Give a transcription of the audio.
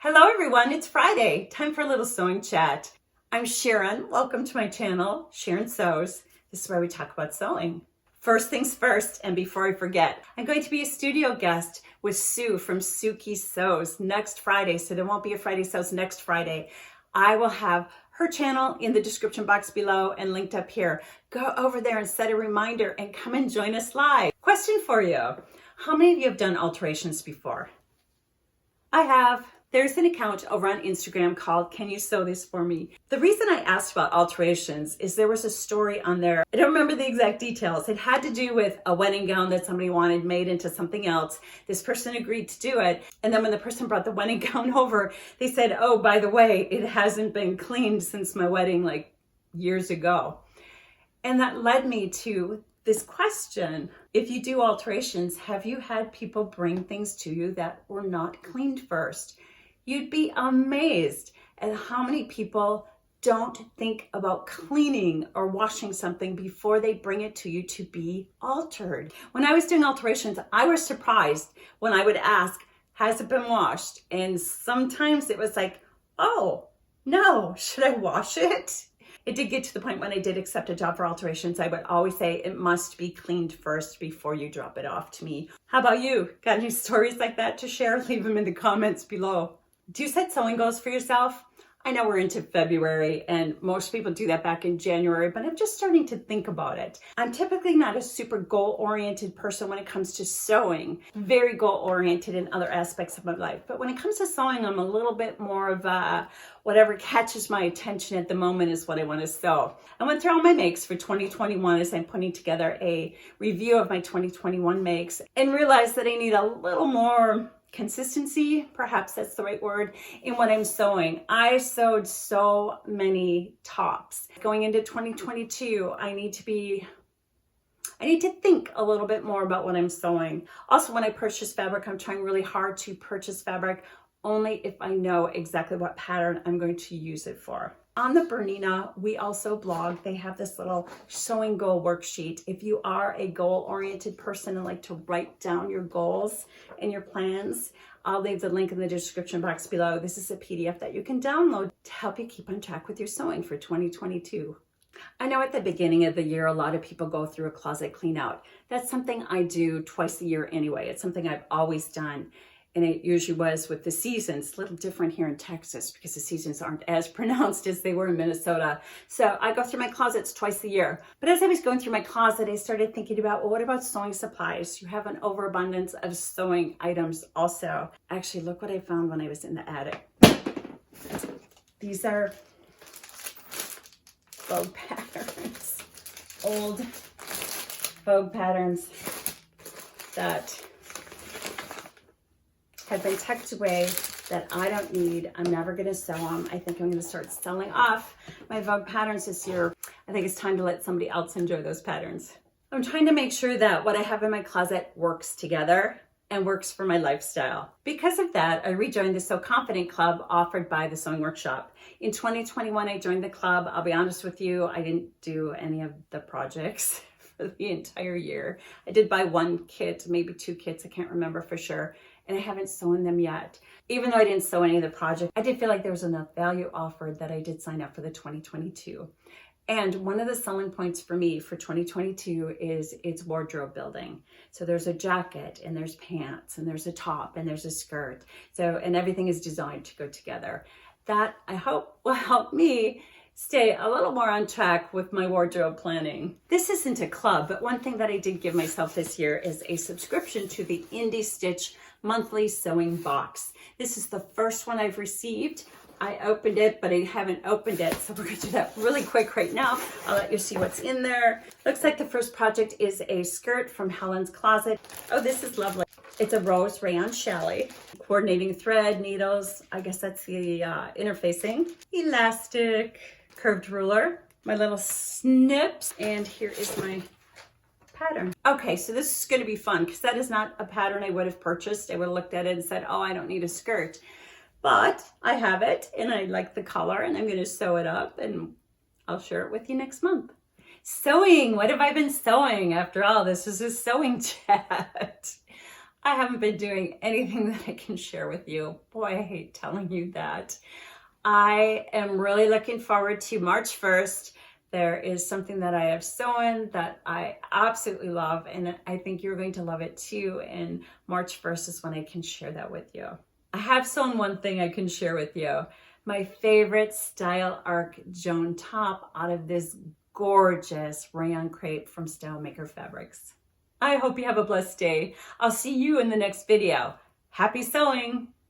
Hello everyone, it's Friday. Time for a little sewing chat. I'm Sharon. Welcome to my channel, Sharon Sews. This is where we talk about sewing. First things first, and before I forget, I'm going to be a studio guest with Sue from Sookie Sews next Friday, so there won't be a Friday Sews next Friday. I will have her channel in the description box below and linked up here. Go over there and set a reminder and come and join us live. Question for you. How many of you have done alterations before? I have. There's an account over on Instagram called Can You Sew This For Me? The reason I asked about alterations is there was a story on there. I don't remember the exact details. It had to do with a wedding gown that somebody wanted made into something else. This person agreed to do it. And then when the person brought the wedding gown over, they said, oh, by the way, it hasn't been cleaned since my wedding like years ago. And that led me to this question. If you do alterations, have you had people bring things to you that were not cleaned first? You'd be amazed at how many people don't think about cleaning or washing something before they bring it to you to be altered. When I was doing alterations, I was surprised when I would ask, has it been washed? And sometimes it was like, oh, no, should I wash it? It did get to the point when I did accept a job for alterations, I would always say it must be cleaned first before you drop it off to me. How about you? Got any stories like that to share? Leave them in the comments below. Do you set sewing goals for yourself? I know we're into February and most people do that back in January, but I'm just starting to think about it. I'm typically not a super goal-oriented person when it comes to sewing, very goal-oriented in other aspects of my life. But when it comes to sewing, I'm a little bit more of a whatever catches my attention at the moment is what I want to sew. I went through all my makes for 2021 as I'm putting together a review of my 2021 makes and realized that I need a little more consistency, perhaps that's the right word, in what I'm sewing. I sewed so many tops. Going into 2022, I need to think a little bit more about what I'm sewing. Also, when I purchase fabric, I'm trying really hard to purchase fabric only if I know exactly what pattern I'm going to use it for. On the Bernina, we also blog. They have this little sewing goal worksheet. If you are a goal-oriented person and like to write down your goals and your plans, I'll leave the link in the description box below. This is a PDF that you can download to help you keep on track with your sewing for 2022. I know at the beginning of the year, a lot of people go through a closet clean out. That's something I do twice a year anyway. It's something I've always done. And it usually was with the seasons, a little different here in Texas because the seasons aren't as pronounced as they were in Minnesota. So I go through my closets twice a year. But as I was going through my closet, I started thinking about, well, what about sewing supplies? You have an overabundance of sewing items also. Actually, look what I found when I was in the attic. These are Vogue patterns, old Vogue patterns that have been tucked away that I don't need. I'm never going to sew them. I think I'm going to start selling off my Vogue patterns this year. I think it's time to let somebody else enjoy those patterns. I'm trying to make sure that what I have in my closet works together and works for my lifestyle. Because of that, I rejoined the Sew Confident Club offered by the Sewing Workshop. In 2021, I joined the club. I'll be honest with you, I didn't do any of the projects for the entire year. I did buy one kit, maybe two kits, I can't remember for sure. And I haven't sewn them yet. Even though I didn't sew any of the project, I did feel like there was enough value offered that I did sign up for the 2022. And one of the selling points for me for 2022 is it's wardrobe building. So there's a jacket and there's pants and there's a top and there's a skirt. And everything is designed to go together. That I hope will help me stay a little more on track with my wardrobe planning. This isn't a club, but one thing that I did give myself this year is a subscription to the Indie Stitch monthly sewing box. This is the first one I've received. I opened it, but I haven't opened it, so we're gonna do that really quick right now. I'll let you see what's in there. Looks like the first project is a skirt from Helen's Closet. Oh, this is lovely. It's a rose rayon challis. Coordinating thread, needles, I guess that's the interfacing. Elastic, curved ruler, my little snips, and here is my pattern. Okay, so this is going to be fun because that is not a pattern I would have purchased. I would have looked at it and said, oh, I don't need a skirt. But I have it and I like the color and I'm going to sew it up and I'll share it with you next month. Sewing, what have I been sewing? After all, this is a sewing chat. I haven't been doing anything that I can share with you. Boy, I hate telling you that. I am really looking forward to March 1st. There is something that I have sewn that I absolutely love, and I think you're going to love it too. And March 1st is when I can share that with you. I have sewn one thing I can share with you. My favorite style arc Joan top out of this gorgeous rayon crepe from Style Maker Fabrics. I hope you have a blessed day. I'll see you in the next video. Happy sewing!